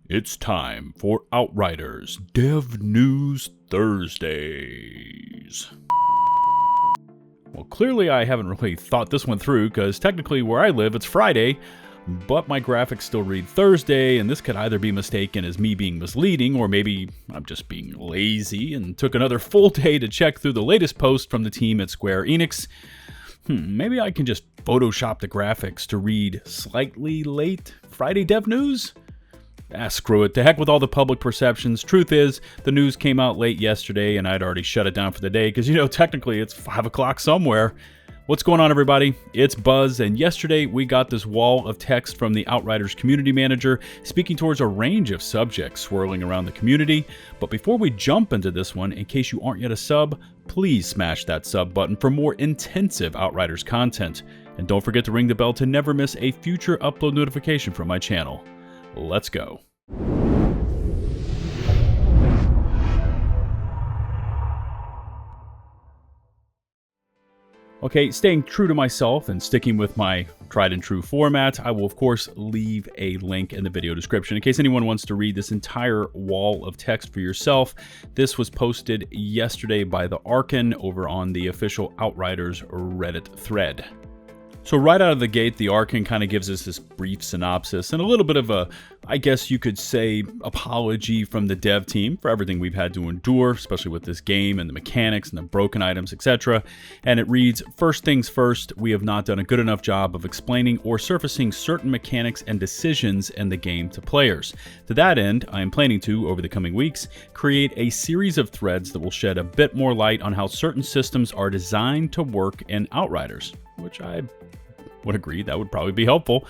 It's time for Outriders Dev News Thursdays. Well, clearly I haven't really thought this one through, because technically where I live it's Friday, but my graphics still read Thursday, and this could either be mistaken as me being misleading, or maybe I'm just being lazy and took another full day to check through the latest post from the team at Square Enix. Maybe I can just Photoshop the graphics to read slightly late Friday dev news? Screw it. To heck with all the public perceptions. Truth is, the news came out late yesterday and I'd already shut it down for the day because, technically it's 5 o'clock somewhere. What's going on, everybody? It's Buzz, and yesterday we got this wall of text from the Outriders community manager speaking towards a range of subjects swirling around the community. But before we jump into this one, in case you aren't yet a sub, please smash that sub button for more intensive Outriders content. And don't forget to ring the bell to never miss a future upload notification from my channel. Let's go. Okay, staying true to myself and sticking with my tried and true format, I will of course leave a link in the video description in case anyone wants to read this entire wall of text for yourself. This was posted yesterday by the Arkin over on the official Outriders Reddit thread. So right out of the gate, the Arkin kind of gives us this brief synopsis and a little bit of a, I guess you could say, apology from the dev team for everything we've had to endure, especially with this game and the mechanics and the broken items, etc. And it reads, "First things first, we have not done a good enough job of explaining or surfacing certain mechanics and decisions in the game to players. To that end, I am planning to, over the coming weeks, create a series of threads that will shed a bit more light on how certain systems are designed to work in Outriders," which I would agree that would probably be helpful.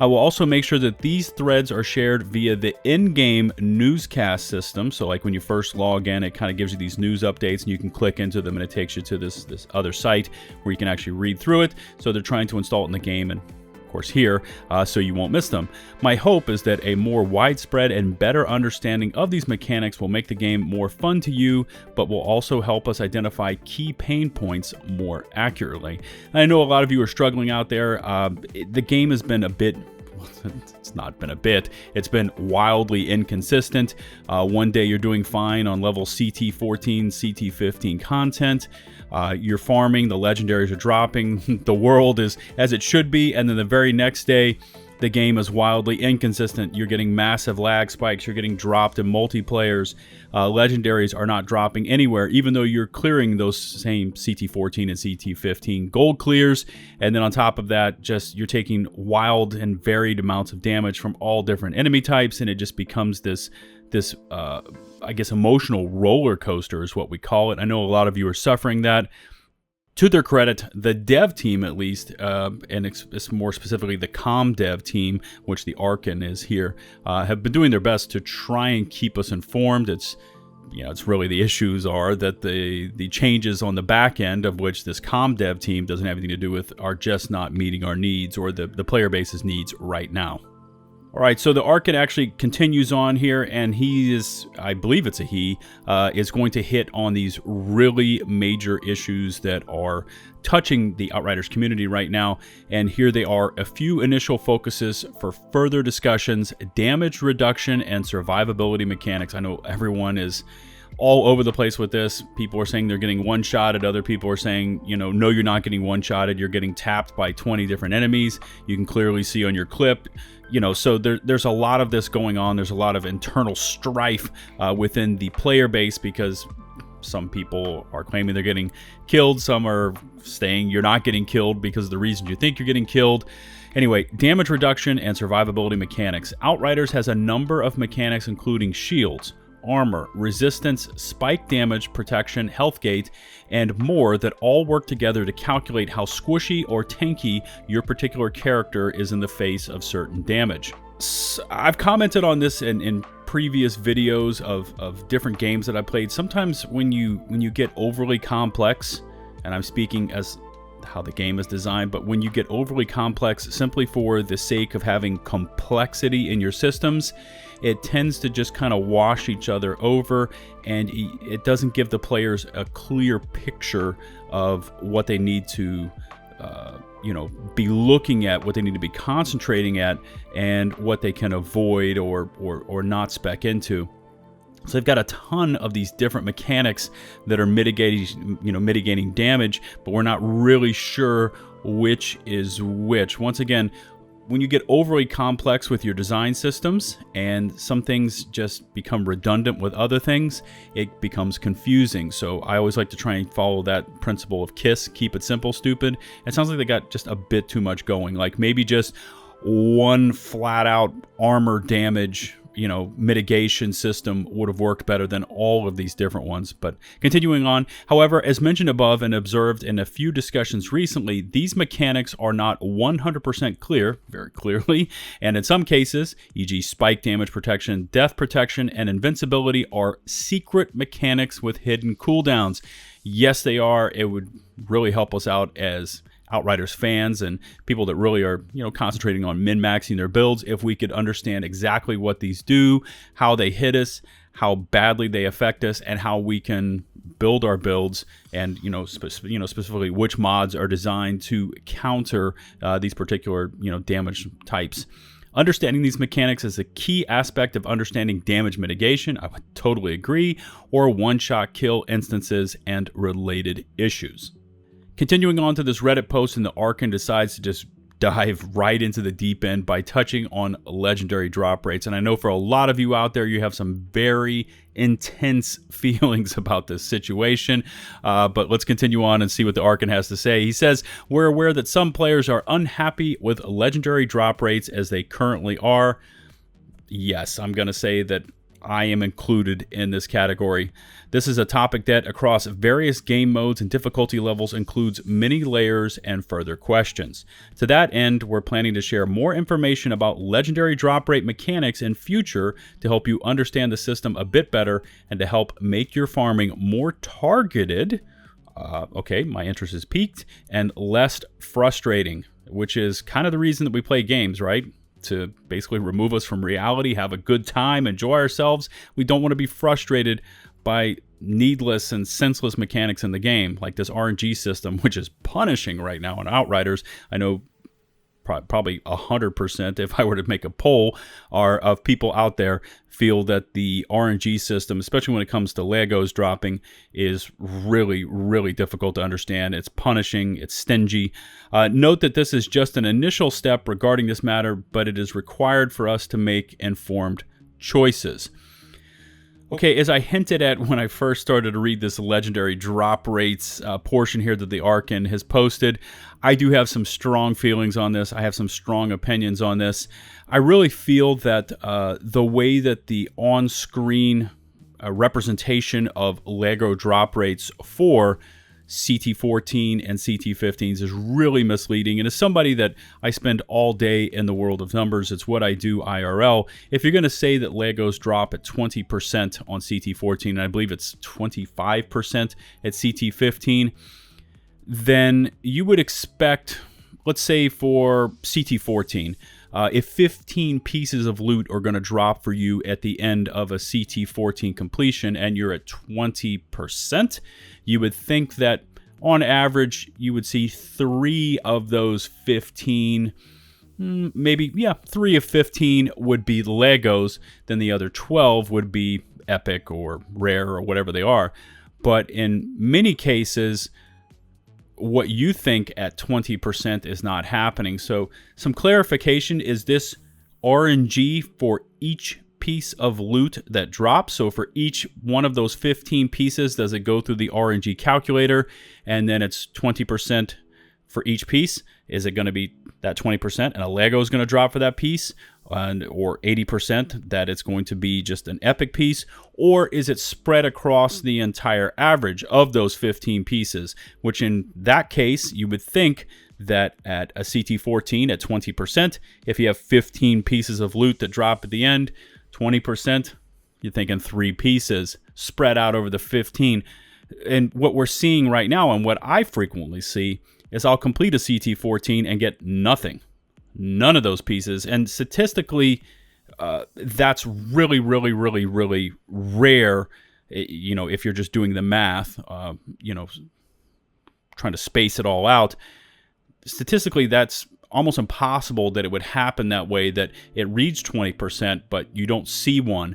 I will also make sure that these threads are shared via the in-game newscast system. So like when you first log in, it kind of gives you these news updates and you can click into them and it takes you to this other site where you can actually read through it. So they're trying to install it in the game and of course here, so you won't miss them. My hope is that a more widespread and better understanding of these mechanics will make the game more fun to you, but will also help us identify key pain points more accurately. And I know a lot of you are struggling out there. The game has been a bit, it's not been a bit, it's been wildly inconsistent. One day you're doing fine on level CT14, CT15 content. You're farming, the legendaries are dropping, the world is as it should be, and then the very next day, the game is wildly inconsistent. You're getting massive lag spikes, you're getting dropped in multiplayers, legendaries are not dropping anywhere, even though you're clearing those same CT14 and CT15 gold clears, and then on top of that, just you're taking wild and varied amounts of damage from all different enemy types, and it just becomes this I guess emotional roller coaster is what we call it. I know a lot of you are suffering that. To their credit, the dev team at least, and it's more specifically the comm dev team, which the Arkin is here, have been doing their best to try and keep us informed. It's really the issues are that the changes on the back end, of which this comm dev team doesn't have anything to do with, are just not meeting our needs or the player base's needs right now. All right, so the Arkin actually continues on here, and he is, I believe it's a he, is going to hit on these really major issues that are touching the Outriders community right now. And here they are, a few initial focuses for further discussions: damage reduction and survivability mechanics. I know everyone is all over the place with this. People are saying they're getting one-shotted. Other people are saying, no, you're not getting one-shotted. You're getting tapped by 20 different enemies. You can clearly see on your clip. So there's a lot of this going on. There's a lot of internal strife within the player base because some people are claiming they're getting killed. Some are saying you're not getting killed because of the reasons you think you're getting killed. Anyway, damage reduction and survivability mechanics. Outriders has a number of mechanics including shields, armor, resistance, spike damage, protection, health gate, and more that all work together to calculate how squishy or tanky your particular character is in the face of certain damage. I've commented on this in previous videos of different games that I played. Sometimes when you get overly complex, and I'm speaking as how the game is designed, but when you get overly complex simply for the sake of having complexity in your systems, it tends to just kind of wash each other over, and it doesn't give the players a clear picture of what they need to be looking at, what they need to be concentrating at, and what they can avoid or not spec into. So they've got a ton of these different mechanics that are mitigating damage, but we're not really sure which is which. Once again, when you get overly complex with your design systems and some things just become redundant with other things, it becomes confusing. So I always like to try and follow that principle of KISS, keep it simple, stupid. It sounds like they got just a bit too much going. Like maybe just one flat out armor damage mitigation system would have worked better than all of these different ones. But continuing on, however, as mentioned above and observed in a few discussions recently, these mechanics are not 100% clear, very clearly, and in some cases, e.g. spike damage protection, death protection, and invincibility are secret mechanics with hidden cooldowns. Yes, they are. It would really help us out as Outriders fans and people that really are, concentrating on min-maxing their builds, if we could understand exactly what these do, how they hit us, how badly they affect us, and how we can build our builds, and specifically which mods are designed to counter these particular damage types. Understanding these mechanics is a key aspect of understanding damage mitigation. I would totally agree, or one-shot kill instances and related issues. Continuing on to this Reddit post, and the Archon decides to just dive right into the deep end by touching on legendary drop rates. And I know for a lot of you out there, you have some very intense feelings about this situation. But let's continue on and see what the Archon has to say. He says, "We're aware that some players are unhappy with legendary drop rates as they currently are." Yes, I'm going to say that I am included in this category. This is a topic that across various game modes and difficulty levels includes many layers and further questions. To that end, we're planning to share more information about legendary drop rate mechanics in future to help you understand the system a bit better and to help make your farming more targeted. Okay, my interest is piqued, and less frustrating, which is kind of the reason that we play games, right? To basically remove us from reality, have a good time, enjoy ourselves. We don't want to be frustrated by needless and senseless mechanics in the game, like this RNG system, which is punishing right now in Outriders. I know probably 100%, if I were to make a poll, of people out there feel that the RNG system, especially when it comes to Legos dropping, is really, really difficult to understand. It's punishing, it's stingy. Note that this is just an initial step regarding this matter, but it is required for us to make informed choices. Okay, as I hinted at when I first started to read this legendary drop rates portion here that the Archon has posted, I do have some strong feelings on this. I have some strong opinions on this. I really feel that the way that the on-screen representation of Lego drop rates for CT14 and CT15s is really misleading. And as somebody that I spend all day in the world of numbers, it's what I do IRL. If you're going to say that Legos drop at 20% on CT14, and I believe it's 25% at CT15, then you would expect, let's say for CT14, if 15 pieces of loot are going to drop for you at the end of a CT14 completion and you're at 20%, you would think that on average you would see 3 of those 15, maybe, 3 of 15 would be Legos, then the other 12 would be epic or rare or whatever they are. But in many cases, what you think at 20% is not happening. So some clarification, is this RNG for each piece of loot that drops? So for each one of those 15 pieces, does it go through the RNG calculator and then it's 20% for each piece? Is it going to be that 20% and a Lego is going to drop for that piece? Or 80% that it's going to be just an epic piece? Or is it spread across the entire average of those 15 pieces? Which in that case, you would think that at a CT14 at 20%, if you have 15 pieces of loot that drop at the end, 20%, you're thinking 3 pieces spread out over the 15. And what we're seeing right now, and what I frequently see, is I'll complete a CT14 and get nothing. None of those pieces. And statistically, that's really, really, really, really rare, if you're just doing the math, trying to space it all out. statistically, that's almost impossible that it would happen that way, that it reads 20%, but you don't see one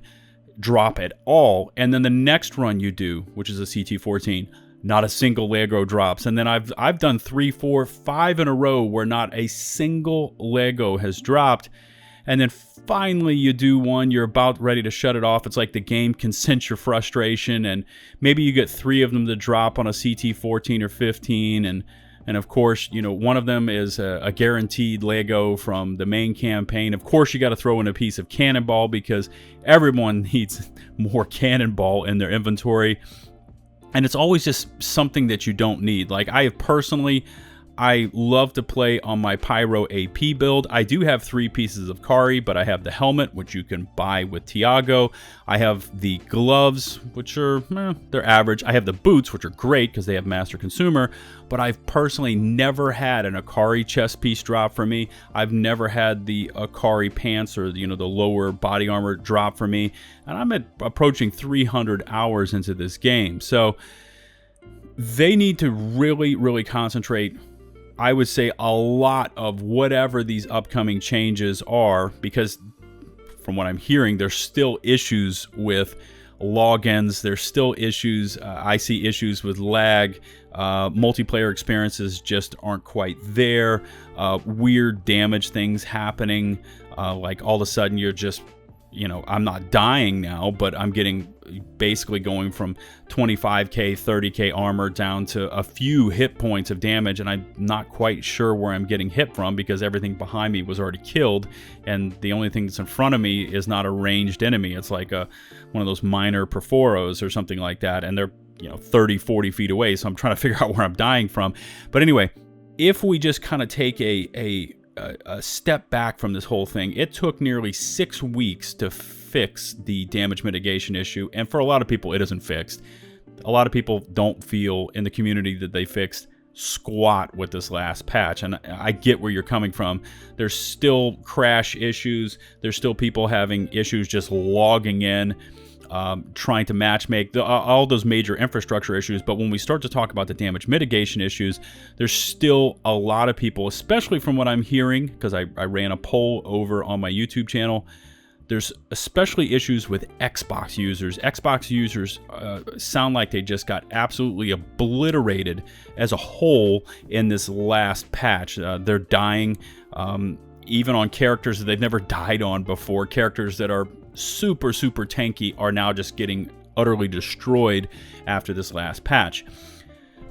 drop at all. And then the next run you do, which is a CT14, not a single Lego drops. And then I've done 3, 4, 5 in a row where not a single Lego has dropped. And then finally you do one, you're about ready to shut it off. It's like the game can sense your frustration, and maybe you get 3 of them to drop on a CT14 or 15, and of course, you know, one of them is a guaranteed Lego from the main campaign. Of course, you got to throw in a piece of Cannonball because everyone needs more Cannonball in their inventory. And it's always just something that you don't need. Like I love to play on my Pyro AP build. I do have 3 pieces of Kari, but I have the helmet, which you can buy with Tiago. I have the gloves, which are, they're average. I have the boots, which are great because they have Master Consumer, but I've personally never had an Akari chest piece drop for me. I've never had the Akari pants or, you know, the lower body armor drop for me. And I'm approaching 300 hours into this game. So they need to really, really concentrate, I would say, a lot of whatever these upcoming changes are, because from what I'm hearing, there's still issues with logins. There's still issues. I see issues with lag. Multiplayer experiences just aren't quite there. Weird damage things happening. Like all of a sudden you're just, you know, I'm not dying now, but I'm getting basically going from 25k, 30k armor down to a few hit points of damage, and I'm not quite sure where I'm getting hit from because everything behind me was already killed, and the only thing that's in front of me is not a ranged enemy. It's like one of those minor perforos or something like that, and they're, you know, 30, 40 feet away, so I'm trying to figure out where I'm dying from. But anyway, if we just kind of take a step back from this whole thing, it took nearly 6 weeks to fix the damage mitigation issue, and for a lot of people it isn't fixed. A lot of people don't feel in the community that they fixed squat with this last patch, and I get where you're coming from. There's still crash issues, there's still people having issues just logging in, trying to matchmake, all those major infrastructure issues. But when we start to talk about the damage mitigation issues, there's still a lot of people, especially from what I'm hearing, because I ran a poll over on my YouTube channel, there's especially issues with Xbox users. Xbox users sound like they just got absolutely obliterated as a whole in this last patch. They're dying even on characters that they've never died on before. Characters that are super, super tanky are now just getting utterly destroyed after this last patch.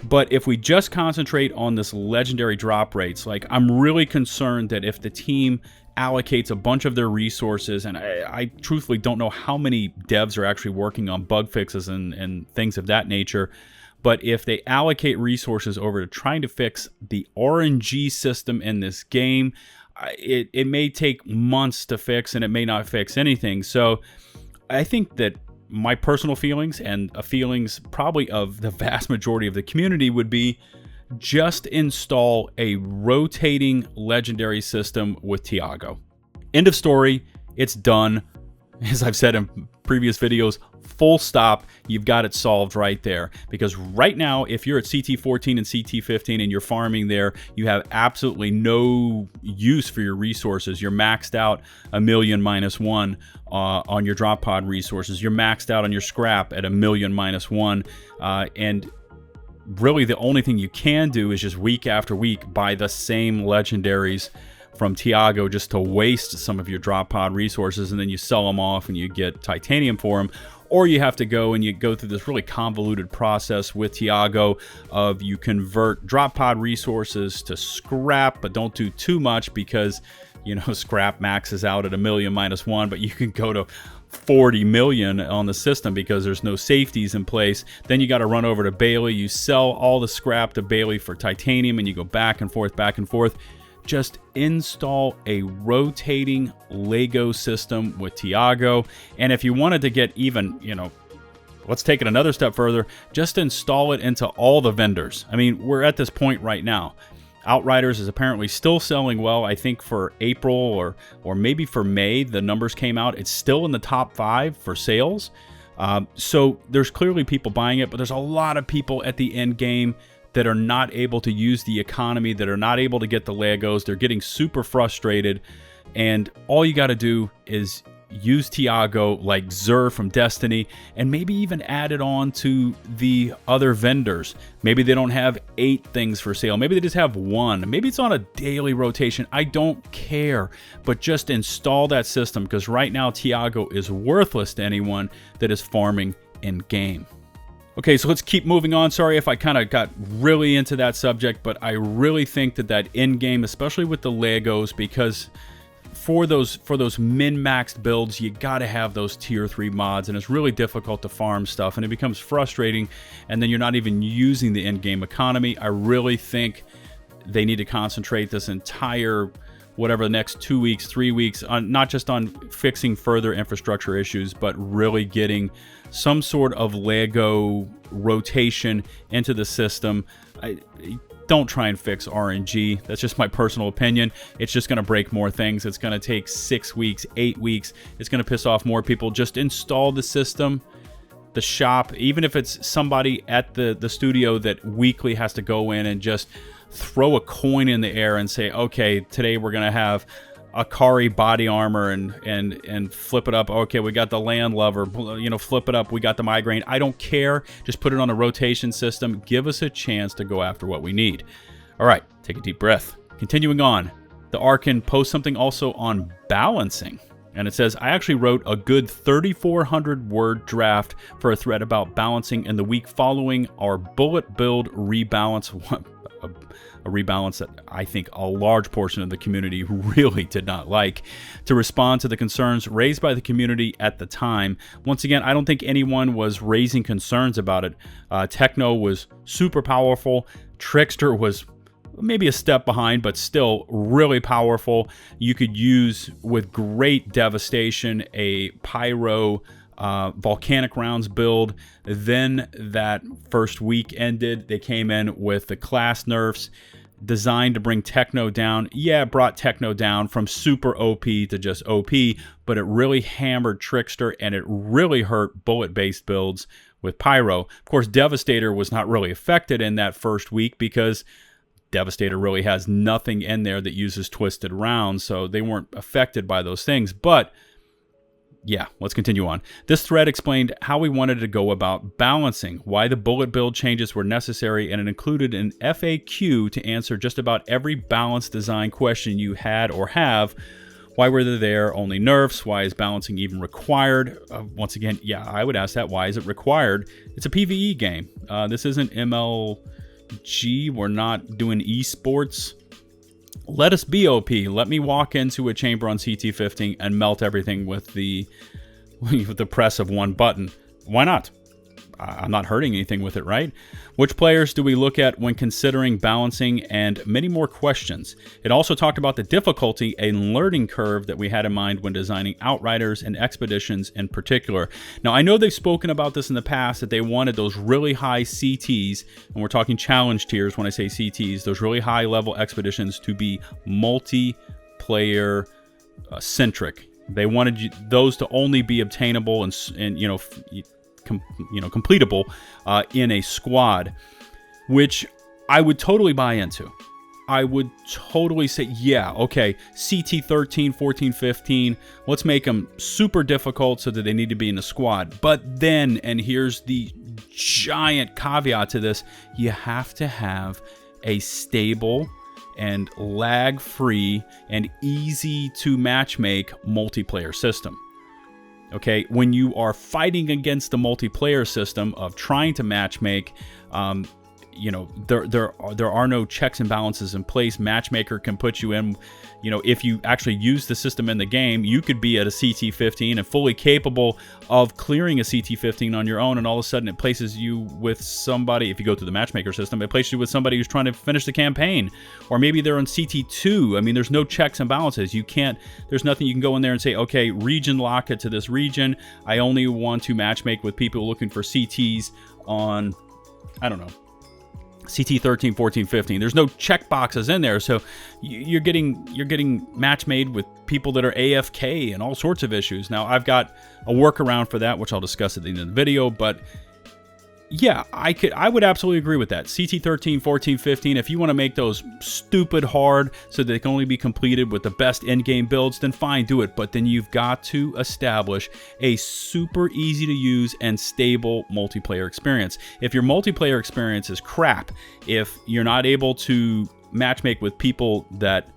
But if we just concentrate on this legendary drop rates, like, I'm really concerned that if the team allocates a bunch of their resources, and I truthfully don't know how many devs are actually working on bug fixes and things of that nature, but if they allocate resources over to trying to fix the RNG system in this game, it may take months to fix, and it may not fix anything. So I think that my personal feelings, and feelings probably of the vast majority of the community, would be just install a rotating legendary system with Tiago. End of story. It's done. As I've said in previous videos, full stop. You've got it solved right there. Because right now, if you're at CT14 and CT15 and you're farming there, you have absolutely no use for your resources. You're maxed out a million -1 on your drop pod resources. You're maxed out on your scrap at a million -1. And really the only thing you can do is just week after week buy the same legendaries from Tiago just to waste some of your drop pod resources, and then you sell them off and you get titanium for them. Or you have to go and you go through this really convoluted process with Tiago of you convert drop pod resources to scrap, but don't do too much because, you know, scrap maxes out at a million -1, but you can go to 40 million on the system because there's no safeties in place. Then you got to run over to Bailey. You sell all the scrap to Bailey for titanium, and you go back and forth, back and forth. Just install a rotating Lego system with Tiago. And if you wanted to get even, you know, let's take it another step further, just install it into all the vendors. I mean, we're at this point right now. Outriders is apparently still selling well. I think for April or maybe for May, the numbers came out. It's still in the top 5 for sales. So there's clearly people buying it, but there's a lot of people at the end game that are not able to use the economy, that are not able to get the Legos. They're getting super frustrated, and all you got to do is use Tiago like Xur from Destiny, and maybe even add it on to the other vendors. Maybe they don't have 8 things for sale. Maybe they just have 1. Maybe it's on a daily rotation. I don't care, but just install that system, because right now Tiago is worthless to anyone that is farming in game. Okay, so let's keep moving on. Sorry if I kind of got really into that subject, but I really think that in-game, especially with the Legos, because for those min-maxed builds, you got to have those tier 3 mods, and it's really difficult to farm stuff, and it becomes frustrating, and then you're not even using the in-game economy. I really think they need to concentrate this entire, whatever, the next 2 weeks, 3 weeks, on not just on fixing further infrastructure issues, but really getting some sort of Lego rotation into the system. Don't try and fix RNG. That's just my personal opinion. It's just going to break more things. It's going to take 6 weeks, 8 weeks. It's going to piss off more people. Just install the system, the shop, even if it's somebody at the studio that weekly has to go in and just throw a coin in the air and say, okay, today we're going to have Akari body armor and flip it up. Okay, we got the Landlover, flip it up. We got the Migraine. I don't care. Just put it on a rotation system. Give us a chance to go after what we need. All right, take a deep breath. Continuing on, the Arkin posts something also on balancing. And it says, I actually wrote a good 3,400 word draft for a thread about balancing in the week following our bullet build rebalance. A rebalance that I think a large portion of the community really did not like, to respond to the concerns raised by the community at the time. Once again, I don't think anyone was raising concerns about it. Tenno was super powerful. Trickster was maybe a step behind, but still really powerful. You could use with great devastation a Pyro volcanic rounds build. Then that first week ended. They came in with the class nerfs designed to bring Tenno down. Yeah, it brought Tenno down from super OP to just OP, but it really hammered Trickster, and it really hurt bullet-based builds with Pyro. Of course, Devastator was not really affected in that first week because Devastator really has nothing in there that uses twisted rounds, so they weren't affected by those things. But yeah, let's continue on. This thread explained how we wanted to go about balancing, why the bullet build changes were necessary, and it included an FAQ to answer just about every balance design question you had or have. Why were they there? Only nerfs? Why is balancing even required? Once again, yeah, I would ask that. Why is it required? It's a PvE game. This isn't MLG. We're not doing esports. Let us be OP. Let me walk into a chamber on CT15 and melt everything with the press of one button. Why not? I'm not hurting anything with it, right? Which players do we look at when considering balancing, and many more questions. It also talked about the difficulty and learning curve that we had in mind when designing Outriders and Expeditions in particular. Now, I know they've spoken about this in the past, that they wanted those really high CTs, and we're talking challenge tiers when I say CTs, those really high level Expeditions to be multiplayer centric. They wanted those to only be obtainable and completable in a squad, which I would totally buy into. I would totally say, yeah, okay, CT 13, 14, 15, let's make them super difficult so that they need to be in the squad. But then, and here's the giant caveat to this, you have to have a stable and lag-free and easy to matchmake multiplayer system. Okay, when you are fighting against the multiplayer system of trying to matchmake, there are no checks and balances in place. Matchmaker can put you in, if you actually use the system in the game, you could be at a CT15 and fully capable of clearing a CT15 on your own, and all of a sudden it places you with somebody. If you go through the matchmaker system, it places you with somebody who's trying to finish the campaign, or maybe they're on CT2. I mean, there's no checks and balances. There's nothing you can go in there and say, okay, region lock it to this region. I only want to matchmake with people looking for CTs on, I don't know, CT 13, 14, 15. There's no check boxes in there, so you're getting match made with people that are AFK and all sorts of issues. Now, I've got a workaround for that, which I'll discuss at the end of the video, but Yeah, I would absolutely agree with that. CT13, 14, 15, if you want to make those stupid hard so they can only be completed with the best in-game builds, then fine, do it. But then you've got to establish a super easy to use and stable multiplayer experience. If your multiplayer experience is crap, if you're not able to matchmake with people that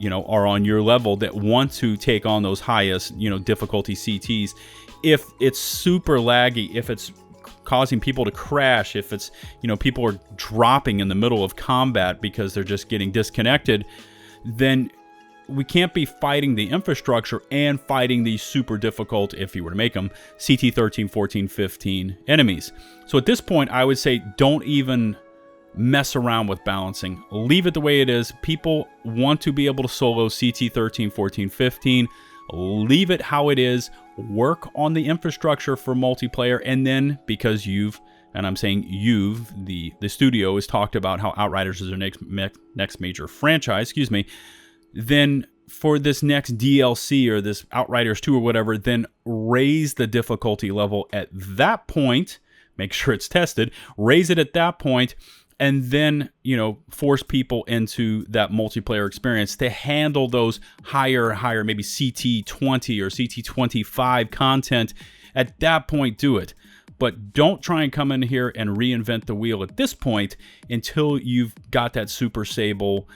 are on your level, that want to take on those highest, difficulty CTs, if it's super laggy, if it's causing people to crash, if it's, people are dropping in the middle of combat because they're just getting disconnected, then we can't be fighting the infrastructure and fighting these super difficult, if you were to make them, CT 13, 14, 15 enemies. So at this point, I would say don't even mess around with balancing. Leave it the way it is. People want to be able to solo CT 13, 14, 15. Leave it how it is. Work on the infrastructure for multiplayer, and then because and I'm saying the studio has talked about how Outriders is their next major franchise, then for this next DLC or this Outriders 2 or whatever, then raise the difficulty level at that point. Make sure it's tested. Raise it at that point. And then, force people into that multiplayer experience to handle those higher, maybe CT20 or CT25 content. At that point, do it. But don't try and come in here and reinvent the wheel at this point until you've got that super stable,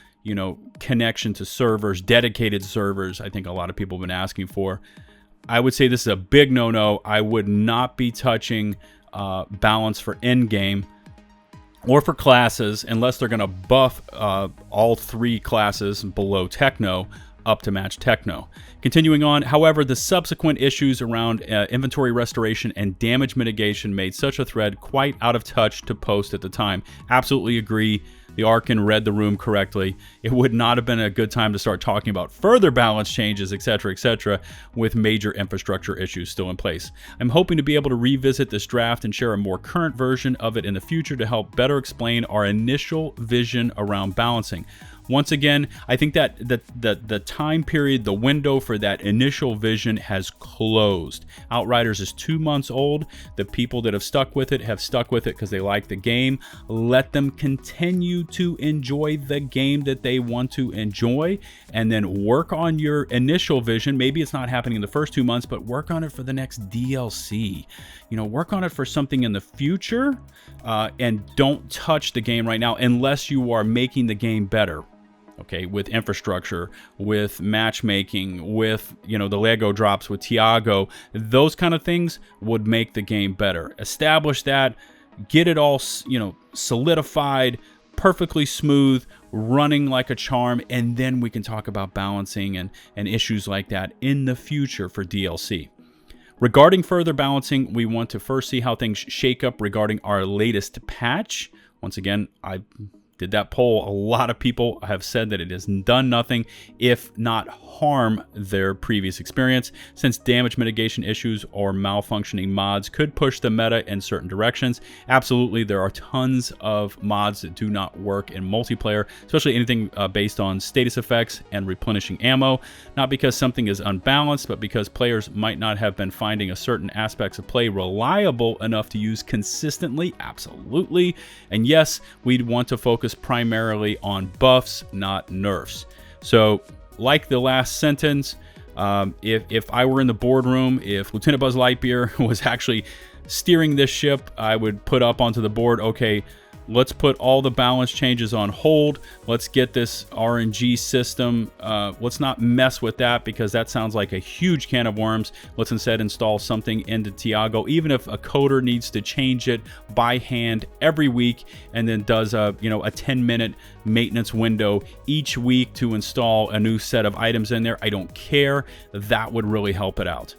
connection to servers, dedicated servers. I think a lot of people have been asking for. I would say this is a big no-no. I would not be touching balance for endgame or for classes unless they're going to buff all 3 classes below Techno up to match Techno. Continuing on, however, the subsequent issues around inventory restoration and damage mitigation made such a thread quite out of touch to post at the time. Absolutely agree. The Arkin read the room correctly. It would not have been a good time to start talking about further balance changes, etc., with major infrastructure issues still in place. I'm hoping to be able to revisit this draft and share a more current version of it in the future to help better explain our initial vision around balancing. Once again, I think that the time period, the window for that initial vision has closed. Outriders is 2 months old. The people that have stuck with it because they like the game. Let them continue to enjoy the game that they want to enjoy, and then work on your initial vision. Maybe it's not happening in the first 2 months, but work on it for the next DLC. Work on it for something in the future, and don't touch the game right now unless you are making the game better. Okay, with infrastructure, with matchmaking, with, the Lego drops with Tiago, those kind of things would make the game better. Establish that, get it all, solidified, perfectly smooth, running like a charm, and then we can talk about balancing and issues like that in the future for DLC. Regarding further balancing, we want to first see how things shake up regarding our latest patch. Once again, I did that poll. A lot of people have said that it has done nothing, if not harm their previous experience, since damage mitigation issues or malfunctioning mods could push the meta in certain directions. Absolutely, there are tons of mods that do not work in multiplayer, especially anything based on status effects and replenishing ammo, not because something is unbalanced, but because players might not have been finding a certain aspects of play reliable enough to use consistently. Absolutely. And yes, we'd want to focus primarily on buffs, not nerfs. So, like the last sentence, if I were in the boardroom, if Lieutenant BuzzLitebeer was actually steering this ship, I would put up onto the board, okay, let's put all the balance changes on hold. Let's get this RNG system. Let's not mess with that because that sounds like a huge can of worms. Let's instead install something into Tiago, even if a coder needs to change it by hand every week and then does a 10-minute maintenance window each week to install a new set of items in there. I don't care. That would really help it out.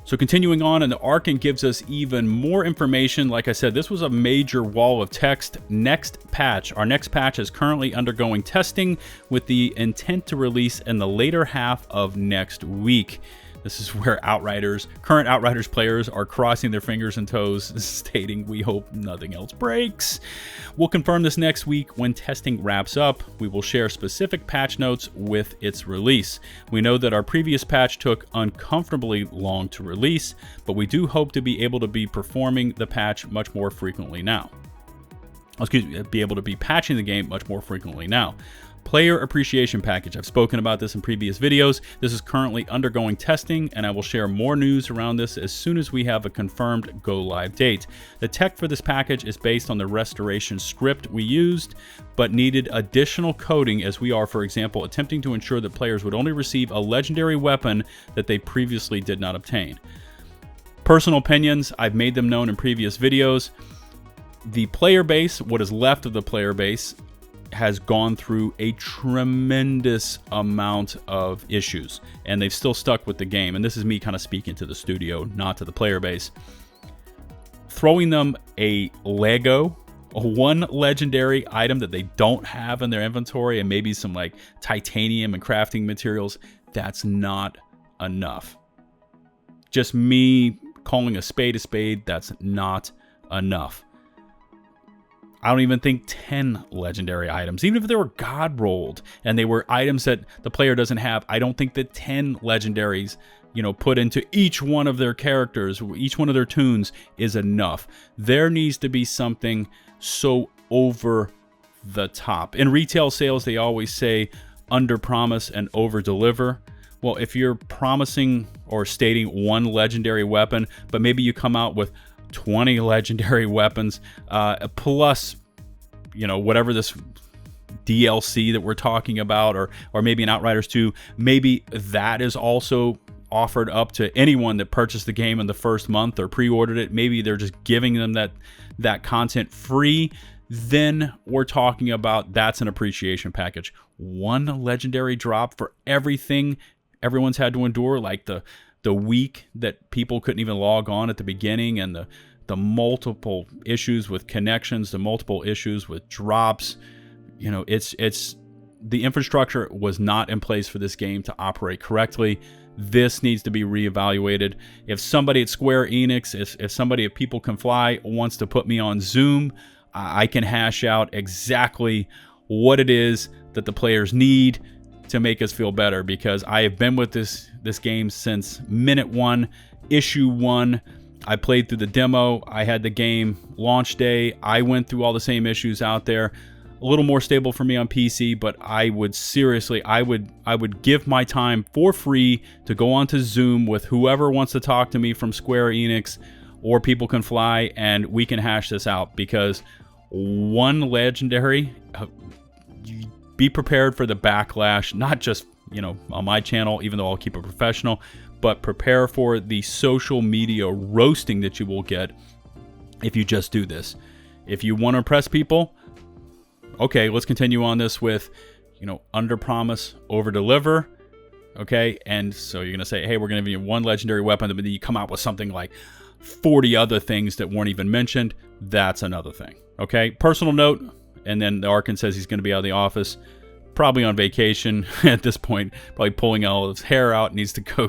So continuing on, and the Arkin gives us even more information. Like I said, this was a major wall of text. Our next patch is currently undergoing testing with the intent to release in the later half of next week. This is where Outriders, current Outriders players are crossing their fingers and toes, stating, "We hope nothing else breaks." We'll confirm this next week when testing wraps up. We will share specific patch notes with its release. We know that our previous patch took uncomfortably long to release, but we do hope to be able to be performing the patch much more frequently now. Be able to be patching the game much more frequently now. Player Appreciation Package. I've spoken about this in previous videos. This is currently undergoing testing, and I will share more news around this as soon as we have a confirmed go-live date. The tech for this package is based on the restoration script we used, but needed additional coding, as we are, for example, attempting to ensure that players would only receive a legendary weapon that they previously did not obtain. Personal opinions, I've made them known in previous videos. The player base, what is left of the player base, has gone through a tremendous amount of issues, and they've still stuck with the game. And this is me kind of speaking to the studio, not to the player base. Throwing them a one legendary item that they don't have in their inventory, and maybe some like titanium and crafting materials, that's not enough. Just me calling a spade, that's not enough. I don't even think 10 legendary items, even if they were god rolled and they were items that the player doesn't have, I don't think that 10 legendaries, put into each one of their characters, each one of their tunes is enough. There needs to be something so over the top. In retail sales, they always say under promise and over deliver. Well, if you're promising or stating one legendary weapon, but maybe you come out with 20 legendary weapons, plus, whatever this DLC that we're talking about, or maybe an Outriders 2, maybe that is also offered up to anyone that purchased the game in the first month or pre-ordered it. Maybe they're just giving them that content free. Then we're talking about that's an appreciation package. One legendary drop for everything everyone's had to endure, like the week that people couldn't even log on at the beginning, and the multiple issues with connections, the multiple issues with drops. It's the infrastructure was not in place for this game to operate correctly. This needs to be reevaluated. If somebody at Square Enix, if somebody at People Can Fly wants to put me on Zoom, I can hash out exactly what it is that the players need to make us feel better, because I have been with this game since minute 1, issue 1. I played through the demo. I had the game launch day. I went through all the same issues out there. A little more stable for me on PC, but I would seriously, I would give my time for free to go onto Zoom with whoever wants to talk to me from Square Enix or People Can Fly, and we can hash this out, because one legendary, be prepared for the backlash, not just, on my channel, even though I'll keep it professional, but prepare for the social media roasting that you will get if you just do this. If you want to impress people, okay, let's continue on this with, under promise, over deliver. Okay, and so you're going to say, hey, we're going to give you one legendary weapon, but then you come out with something like 40 other things that weren't even mentioned. That's another thing. Okay, personal note, and then the Arkin says he's going to be out of the office, probably on vacation at this point, probably pulling all of his hair out, needs to go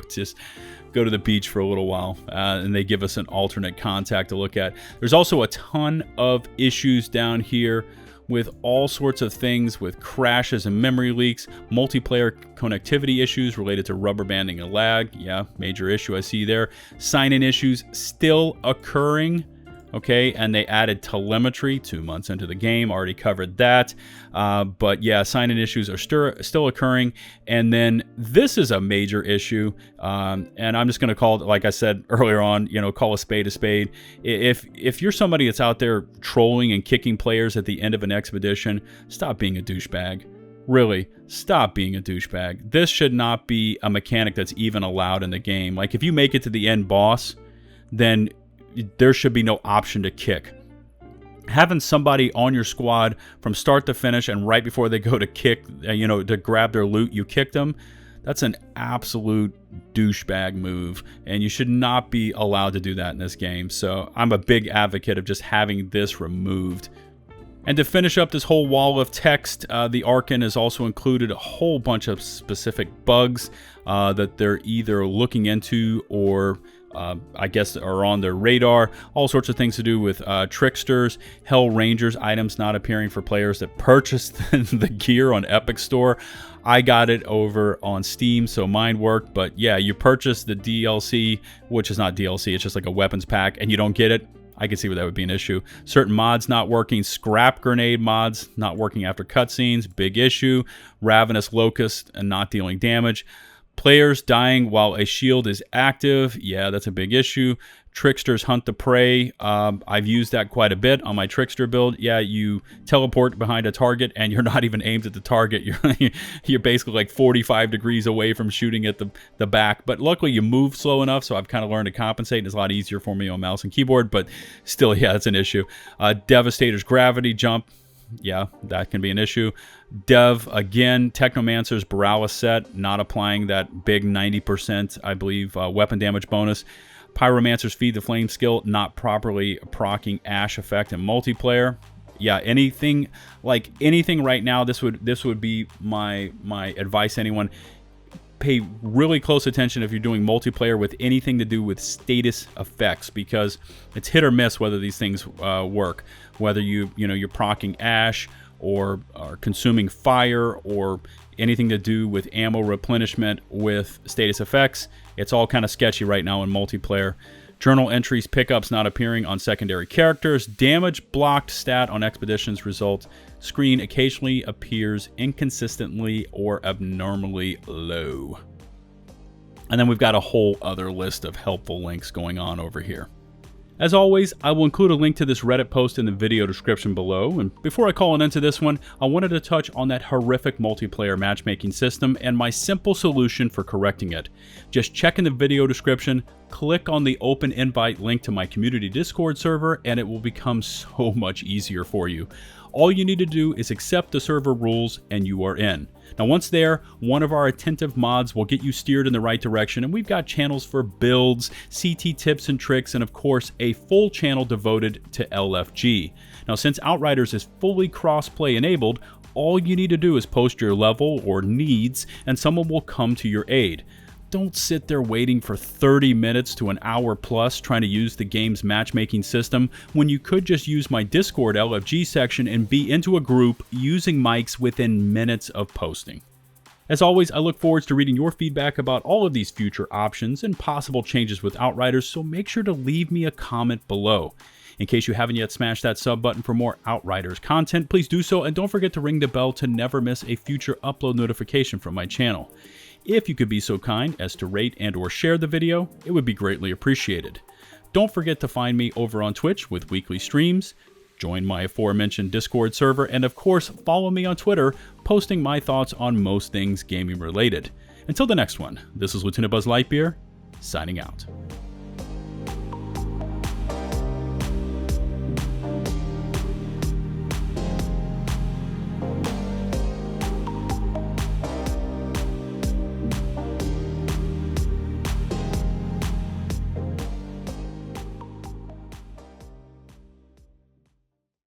to the beach for a little while, and they give us an alternate contact to look at. There's also a ton of issues down here with all sorts of things, with crashes and memory leaks, multiplayer connectivity issues related to rubber banding and lag. Yeah, major issue I see there. Sign-in issues still occurring. Okay, and they added telemetry 2 months into the game. Already covered that. But yeah, sign-in issues are still occurring. And then this is a major issue. And I'm just going to call it, like I said earlier on, call a spade a spade. If you're somebody that's out there trolling and kicking players at the end of an expedition, stop being a douchebag. Really, stop being a douchebag. This should not be a mechanic that's even allowed in the game. Like, if you make it to the end boss, then there should be no option to kick. Having somebody on your squad from start to finish, and right before they go to kick, to grab their loot, you kick them, that's an absolute douchebag move, and you should not be allowed to do that in this game. So I'm a big advocate of just having this removed. And to finish up this whole wall of text, the Arkin has also included a whole bunch of specific bugs that they're either looking into or I guess are on their radar. All sorts of things to do with tricksters, Hell Rangers items not appearing for players that purchased the gear on Epic Store. I got it over on Steam, so mine worked. But yeah, you purchase the DLC, which is not DLC, it's just like a weapons pack, and you don't get it. I can see where that would be an issue. Certain mods not working. Scrap grenade mods not working after cutscenes. Big issue. Ravenous Locust and not dealing damage. Players dying while a shield is active. Yeah, that's a big issue. Tricksters hunt the prey. I've used that quite a bit on my Trickster build. Yeah, you teleport behind a target and you're not even aimed at the target. You're basically like 45 degrees away from shooting at the back. But luckily you move slow enough, so I've kind of learned to compensate. And it's a lot easier for me on mouse and keyboard, but still, yeah, that's an issue. Devastator's gravity jump. Yeah, that can be an issue. Dev, again, Technomancer's Borealis set, not applying that big 90%, I believe, weapon damage bonus. Pyromancer's Feed the Flame skill, not properly proccing Ash effect in multiplayer. Yeah, anything right now, this would be my advice to anyone. Pay really close attention if you're doing multiplayer with anything to do with status effects, because it's hit or miss whether these things work. Whether you're proccing Ash or consuming fire or anything to do with ammo replenishment with status effects, it's all kind of sketchy right now in multiplayer. Journal entries, pickups not appearing on secondary characters. Damage blocked stat on expeditions result. Screen occasionally appears inconsistently or abnormally low. And then we've got a whole other list of helpful links going on over here. As always, I will include a link to this Reddit post in the video description below, and before I call an end to this one, I wanted to touch on that horrific multiplayer matchmaking system and my simple solution for correcting it. Just check in the video description, click on the open invite link to my community Discord server, and it will become so much easier for you. All you need to do is accept the server rules and you are in. Now once there, one of our attentive mods will get you steered in the right direction, and we've got channels for builds, CT tips and tricks, and of course a full channel devoted to LFG. Now since Outriders is fully cross-play enabled, all you need to do is post your level or needs and someone will come to your aid. Don't sit there waiting for 30 minutes to an hour plus trying to use the game's matchmaking system when you could just use my Discord LFG section and be into a group using mics within minutes of posting. As always, I look forward to reading your feedback about all of these future options and possible changes with Outriders, so make sure to leave me a comment below. In case you haven't yet smashed that sub button for more Outriders content, please do so, and don't forget to ring the bell to never miss a future upload notification from my channel. If you could be so kind as to rate and or share the video, it would be greatly appreciated. Don't forget to find me over on Twitch with weekly streams, join my aforementioned Discord server, and of course follow me on Twitter, posting my thoughts on most things gaming related. Until the next one, this is LtBuzzLitebeer, signing out.